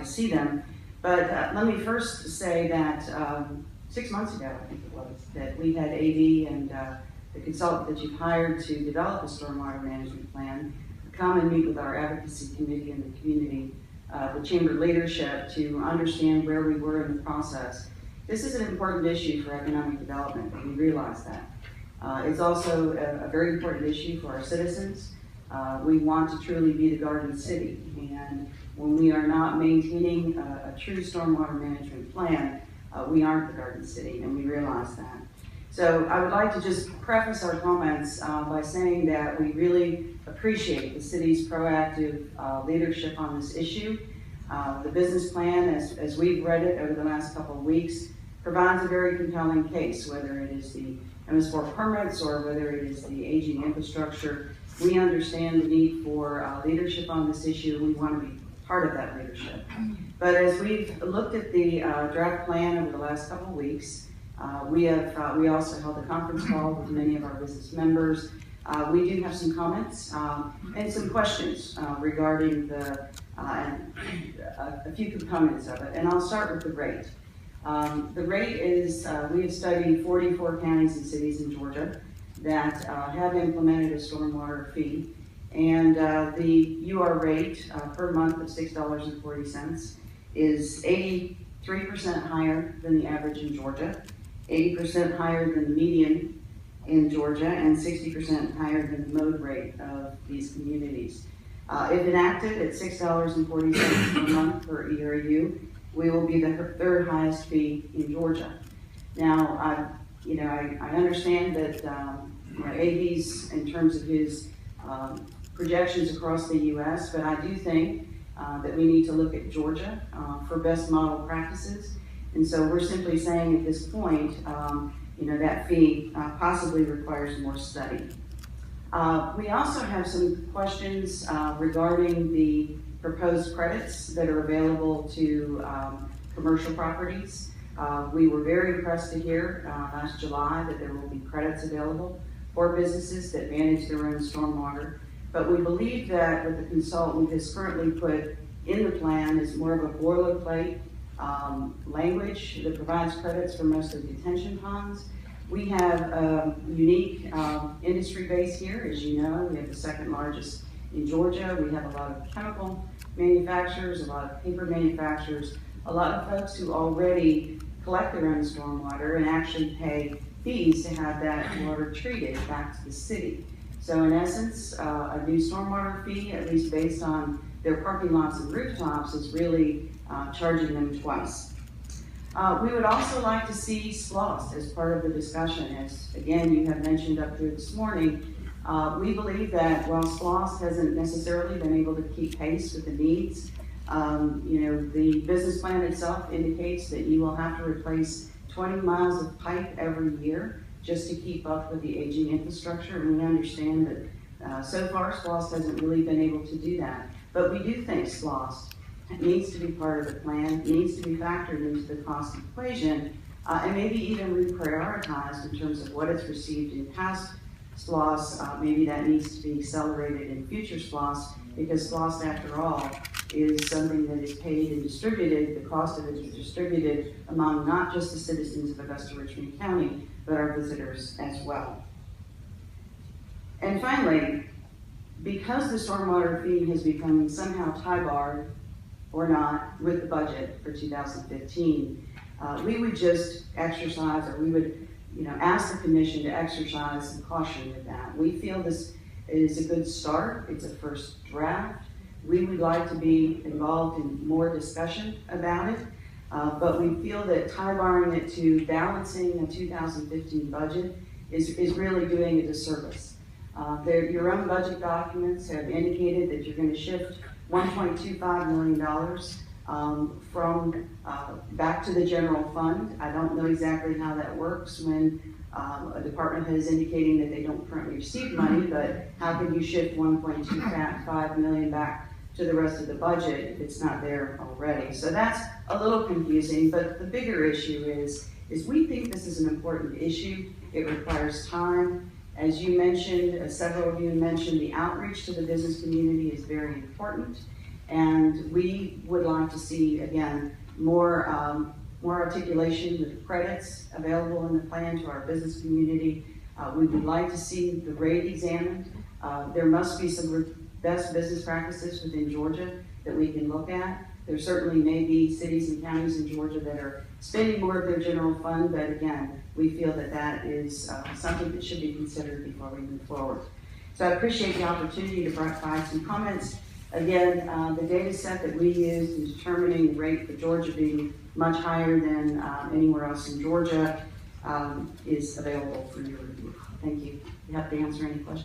to see them. But let me first say that 6 months ago, I think it was, that we had AD and the consultant that you've hired to develop a stormwater management plan come and meet with our advocacy committee and the community, the chamber leadership, to understand where we were in the process. This is an important issue for economic development, and we realize that. It's also a very important issue for our citizens. We want to truly be the Garden City, and when we are not maintaining a true stormwater management plan, we aren't the Garden City, and we realize that. So I would like to just preface our comments by saying that we really appreciate the city's proactive leadership on this issue. The business plan, as we've read it over the last couple of weeks, provides a very compelling case, whether it is the MS4 permits or whether it is the aging infrastructure. We understand the need for leadership on this issue, and we want to be part of that leadership. But as we've looked at the draft plan over the last couple of weeks, we also held a conference call with many of our business members. We do have some comments and some questions regarding a few components of it, and I'll start with the rate. The rate is, we have studied 44 counties and cities in Georgia that have implemented a stormwater fee, and the UR rate per month of $6.40 is 83% higher than the average in Georgia, 80% higher than the median in Georgia, and 60% higher than the mode rate of these communities. If enacted at $6.40 per month per ERU, we will be the third highest fee in Georgia. Now, I understand that AD's in terms of his projections across the U.S., but I do think that we need to look at Georgia for best model practices. And so we're simply saying at this point, that fee possibly requires more study. We also have some questions regarding the proposed credits that are available to commercial properties. We were very impressed to hear last July that there will be credits available for businesses that manage their own stormwater. But we believe that what the consultant has currently put in the plan is more of a boilerplate language that provides credits for most of the detention ponds. We have a unique industry base here, as you know. We have the second largest in Georgia. We have a lot of chemical manufacturers, a lot of paper manufacturers, a lot of folks who already collect their own stormwater and actually pay fees to have that water treated back to the city. So in essence, a new stormwater fee, at least based on their parking lots and rooftops, is really charging them twice. We would also like to see SPLOST as part of the discussion. As again, you have mentioned up here this morning, we believe that while SPLOST hasn't necessarily been able to keep pace with the needs, the business plan itself indicates that you will have to replace 20 miles of pipe every year just to keep up with the aging infrastructure. And we understand that so far SPLOST hasn't really been able to do that. But we do think SPLOST needs to be part of the plan, needs to be factored into the cost equation, and maybe even reprioritized in terms of what it's received in past SPLOST. Maybe that needs to be accelerated in future SPLOST, because SPLOST, after all, is something that is paid and distributed. The cost of it is distributed among not just the citizens of Augusta Richmond County, but our visitors as well. And finally, because the stormwater fee has become somehow tie-barred or not with the budget for 2015, we would just exercise, or we would ask the commission to exercise some caution with that. We feel this is a good start. It's a first draft. We would like to be involved in more discussion about it, but we feel that tie-barring it to balancing a 2015 budget is really doing a disservice. Your own budget documents have indicated that you're going to shift $1.25 million from back to the general fund. I don't know exactly how that works when a department head is indicating that they don't currently receive money, but how can you shift $1.25 million back to the rest of the budget if it's not there already? So that's a little confusing, but the bigger issue is we think this is an important issue. It requires time. As you mentioned, several of you mentioned, the outreach to the business community is very important. And we would like to see, again, more articulation with credits available in the plan to our business community. We would like to see the rate examined. There must be some best business practices within Georgia that we can look at. There certainly may be cities and counties in Georgia that are spending more of their general fund, but again, we feel that that is something that should be considered before we move forward. So I appreciate the opportunity to provide some comments. Again, the data set that we used in determining the rate for Georgia being much higher than anywhere else in Georgia is available for your review. Thank you. You have to answer any questions.